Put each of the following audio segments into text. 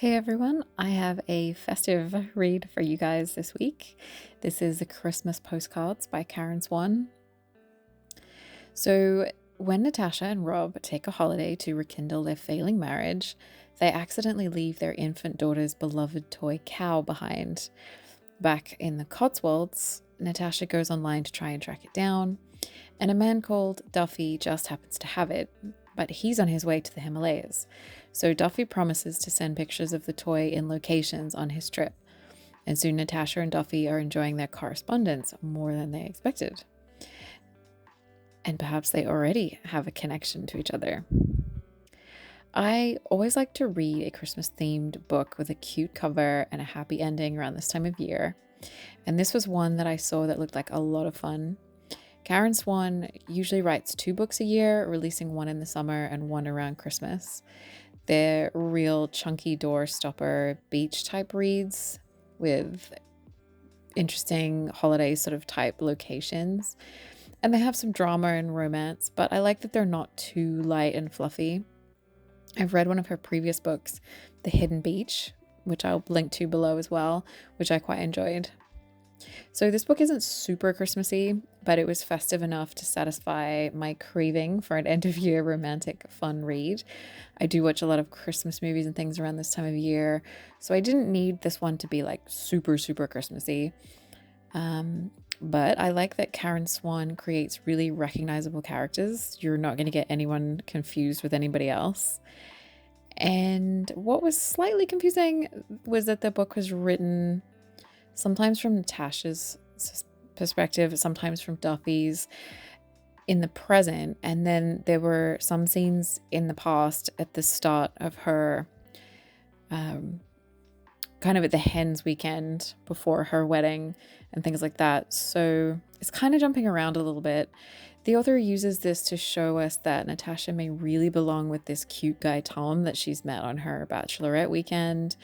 Hey everyone, I have a festive read for you guys this week. This is the Christmas Postcards by Karen Swan. So, when Natasha and Rob take a holiday to rekindle their failing marriage, they accidentally leave their infant daughter's beloved toy cow behind. Back in the Cotswolds, Natasha goes online to try and track it down, and a man called Duffy just happens to have it, but he's on his way to the Himalayas. So Duffy promises to send pictures of the toy in locations on his trip, and soon Natasha and Duffy are enjoying their correspondence more than they expected. And perhaps they already have a connection to each other. I always like to read a Christmas themed book with a cute cover and a happy ending around this time of year. And this was one that I saw that looked like a lot of fun. Karen Swan usually writes 2 books a year, releasing one in the summer and one around Christmas. They're real chunky door stopper beach type reads with interesting holiday sort of type locations. And they have some drama and romance, but I like that they're not too light and fluffy. I've read one of her previous books, The Hidden Beach, which I'll link to below as well, which I quite enjoyed. So this book isn't super Christmassy, but it was festive enough to satisfy my craving for an end of year romantic fun read. I do watch a lot of Christmas movies and things around this time of year, so I didn't need this one to be like super Christmassy. But I like that Karen Swan creates really recognizable characters. You're not going to get anyone confused with anybody else. And what was slightly confusing was that the book was written sometimes from Natasha's perspective, sometimes from Duffy's in the present. And then there were some scenes in the past at the start of her, kind of at the hen's weekend before her wedding and things like that. So it's kind of jumping around a little bit. The author uses this to show us that Natasha may really belong with this cute guy Tom that she's met on her bachelorette weekend,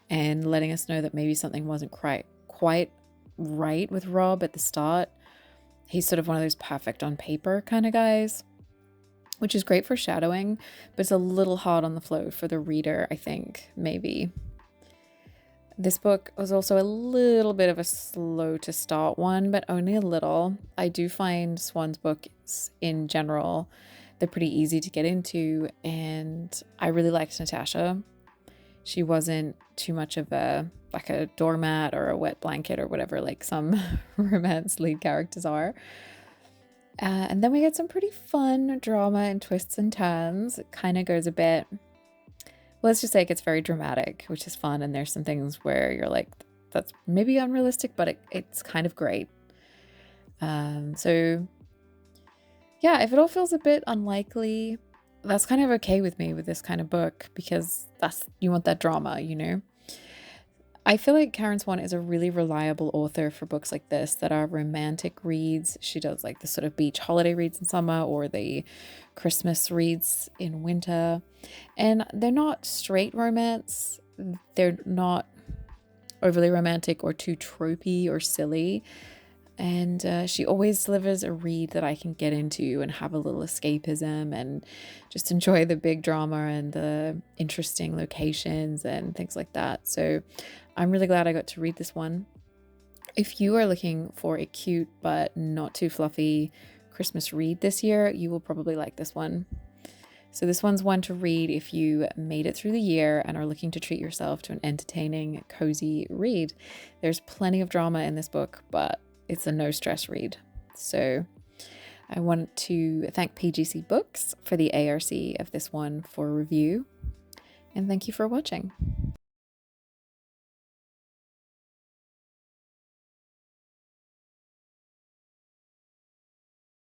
and letting us know that maybe something wasn't quite right with Rob at the start. He's sort of one of those perfect on paper kind of guys, which is great for shadowing, but it's a little hard on the flow for the reader, I think, maybe. This book was also a little bit of a slow to start one, but only a little. I do find Swan's books in general, they're pretty easy to get into, and I really liked Natasha. She wasn't too much of a doormat or a wet blanket or whatever like some romance lead characters are. And then we get some pretty fun drama and twists and turns. It kind of goes a bit, let's just say it gets very dramatic, which is fun. And there's some things where you're like, that's maybe unrealistic, but it's kind of great. So yeah, if it all feels a bit unlikely, that's kind of okay with me with this kind of book, because you want that drama, you know? I feel like Karen Swan is a really reliable author for books like this that are romantic reads. She does like the sort of beach holiday reads in summer or the Christmas reads in winter. And they're not straight romance. They're not overly romantic or too tropey or silly. And she always delivers a read that I can get into and have a little escapism and just enjoy the big drama and the interesting locations and things like that. So I'm really glad I got to read this one. If you are looking for a cute but not too fluffy Christmas read this year, you will probably like this one. So this one's one to read if you made it through the year and are looking to treat yourself to an entertaining, cozy read. There's plenty of drama in this book, but it's a no stress read. So I want to thank PGC Books for the ARC of this one for review. And thank you for watching.